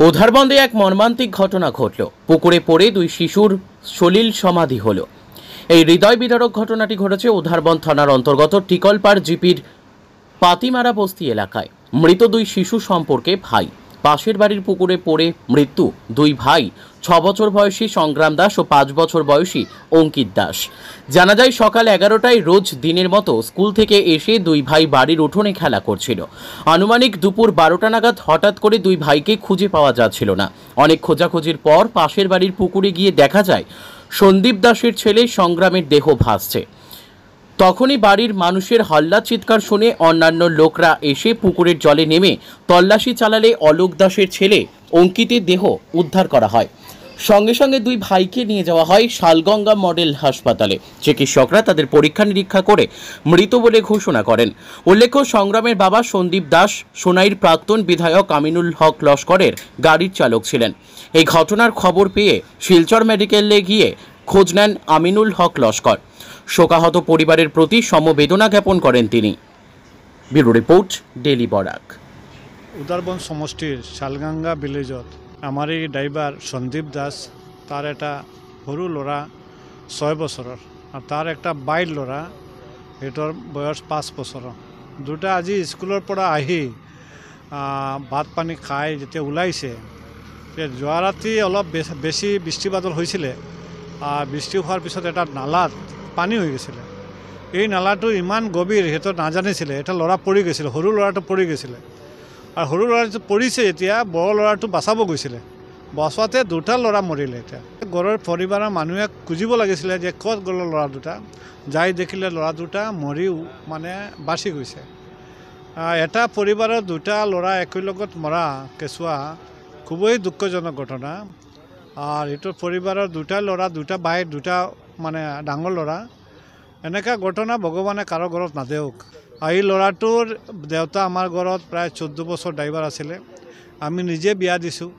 উধারবন্দে এক মর্মান্তিক ঘটনা ঘটল। পুকুরে পড়ে দুই শিশুর সলিল সমাধি হলো। এই হৃদয় বিদারক ঘটনাটি ঘটেছে উধারবন্দ থানার অন্তর্গত টিকলপাড় জিপির পাতিমারা বস্তি এলাকায়। মৃত দুই শিশু সম্পর্কে ভাই। পাশের বাড়ির পুকুরে পড়ে মৃত্যু দুই ভাই, 6 বছর বয়সী সংগ্রাম দাস ও 5 বছর বয়সী অঙ্কিত দাস। জানা যায় সকাল 11টায় রোজ দিনের মতো স্কুল থেকে এসে দুই ভাই বাড়ির উঠোনে খেলা করছিল। আনুমানিক দুপুর 12টা নাগাদ হঠাৎ করে দুই ভাইকে খুঁজে পাওয়া যাচ্ছিল না। অনেক খোঁজাখুঁজির পর পাশের বাড়ির পুকুরে গিয়ে দেখা যায় সন্দীপ দাসের ছেলে সংগ্রামের দেহ ভাসছে। তখনই বাড়ির মানুষের হল্লা চিৎকার শুনে অন্যান্য লোকরা এসে পুকুরের জলে নেমে তল্লাশি চালালে অলোক দাসের ছেলে অঙ্কিতের দেহ উদ্ধার করা হয়। সঙ্গে সঙ্গে দুই ভাইকে নিয়ে যাওয়া হয় শালগঙ্গা মডেল হাসপাতালে। চিকিৎসকরা তাদের পরীক্ষা নিরীক্ষা করে মৃত বলে ঘোষণা করেন। উল্লেখ্য, সংগ্রামের বাবা সন্দীপ দাস সোনাইর প্রাক্তন বিধায়ক আমিনুল হক লস্করের গাড়ির চালক ছিলেন। এই ঘটনার খবর পেয়ে শিলচর মেডিকেলে গিয়ে খোঁজ নেন আমিনুল হক লস্কর। শোকাহত পরিবারের প্রতি সমবেদনা জ্ঞাপন করেন তিনি। Bureau report, daily Barak. Udharbond সমষ্টির শালগঙ্গা ভিলেজত আমার এই ড্রাইভার সন্দীপ দাস, তার একটা সৰু ল'ৰা 6 বছৰৰ আৰু তাৰ একটা বাইৰ ল'ৰা, সিহঁতৰ বয়স 5 বছৰৰ। দুটা আজি স্কুলৰ পৰা আহি ভাত পানী খাই যেতিয়া ওলাইছে, যোৱা ৰাতি অলপ বেছি বৃষ্টি বাদল হৈছিলে। বৃষ্টি হোৱাৰ পিছত এটা নালাত পানী হৈ গৈছিলে। এই নালাটো ইমান গভীৰ সিহঁতৰ নাজানিছিলে। এটা ল'ৰা পৰি গৈছিলে, সৰু ল'ৰাটো পৰি গৈছিলে। আৰু সৰু ল'ৰাটো পৰিছে, এতিয়া বৰ ল'ৰাটো বাচাব গৈছিলে। বচাওঁতে দুটা ল'ৰা মৰিলে। এতিয়া ঘৰৰ পৰিবাৰৰ মানুহে খুজিব লাগিছিলে যে ক'ত গ'ল ল'ৰা দুটা। যাই দেখিলে ল'ৰা দুটা মৰি মানে বাচি গৈছে। এটা পৰিবাৰৰ দুটা ল'ৰা একেলগত মৰা কেঁচুৱা খুবেই দুঃখজনক ঘটনা। আৰু এইটোৰ পৰিবাৰৰ দুটা ল'ৰা, দুটা ভাই, দুটা মানে ডাঙৰ ল'ৰা। এনেকুৱা ঘটনা ভগৱানে কাৰো ঘৰত নাদেওক। এই ল'ৰাটোৰ দেউতা আমাৰ ঘৰত প্ৰায় 14 বছৰ ড্ৰাইভাৰ আছিলে। আমি নিজে বিয়া দিছোঁ।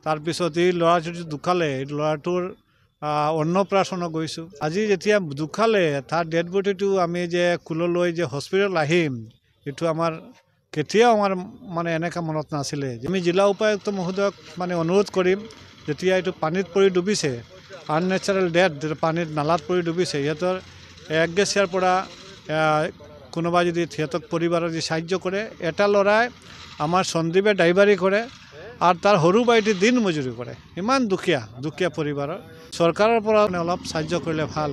তাৰপিছত এই ল'ৰাটো ঢুকালে, এই ল'ৰাটোৰ অন্নপ্ৰাশন গৈছোঁ। আজি যেতিয়া ঢুকালে, তাৰ ডেড বডিটো আমি যে কুললৈ যে হস্পিটেল আহিম, এইটো আমাৰ কেতিয়াও আমাৰ মানে এনেকুৱা মনত নাছিলে। আমি জিলা উপায়ুক্ত মহোদয়ক মানে অনুৰোধ কৰিম, যেতিয়া এইটো পানীত পৰি ডুবিছে, আননেচাৰেল ডেথ, পানীত নালাত পৰি ডুবিছে, সিহঁতৰ এগেছিয়াৰ পৰা কোনোবা যদি সিহঁতক পৰিবাৰৰ যদি সাহায্য কৰে। এটা ল'ৰাই আমাৰ সন্দীপে ড্ৰাইভাৰী কৰে আৰু তাৰ সৰু ভাইটি দিন মজুৰি কৰে। ইমান দুখীয়া পৰিবাৰৰ। চৰকাৰৰ পৰা অলপ সাহায্য কৰিলে ভাল।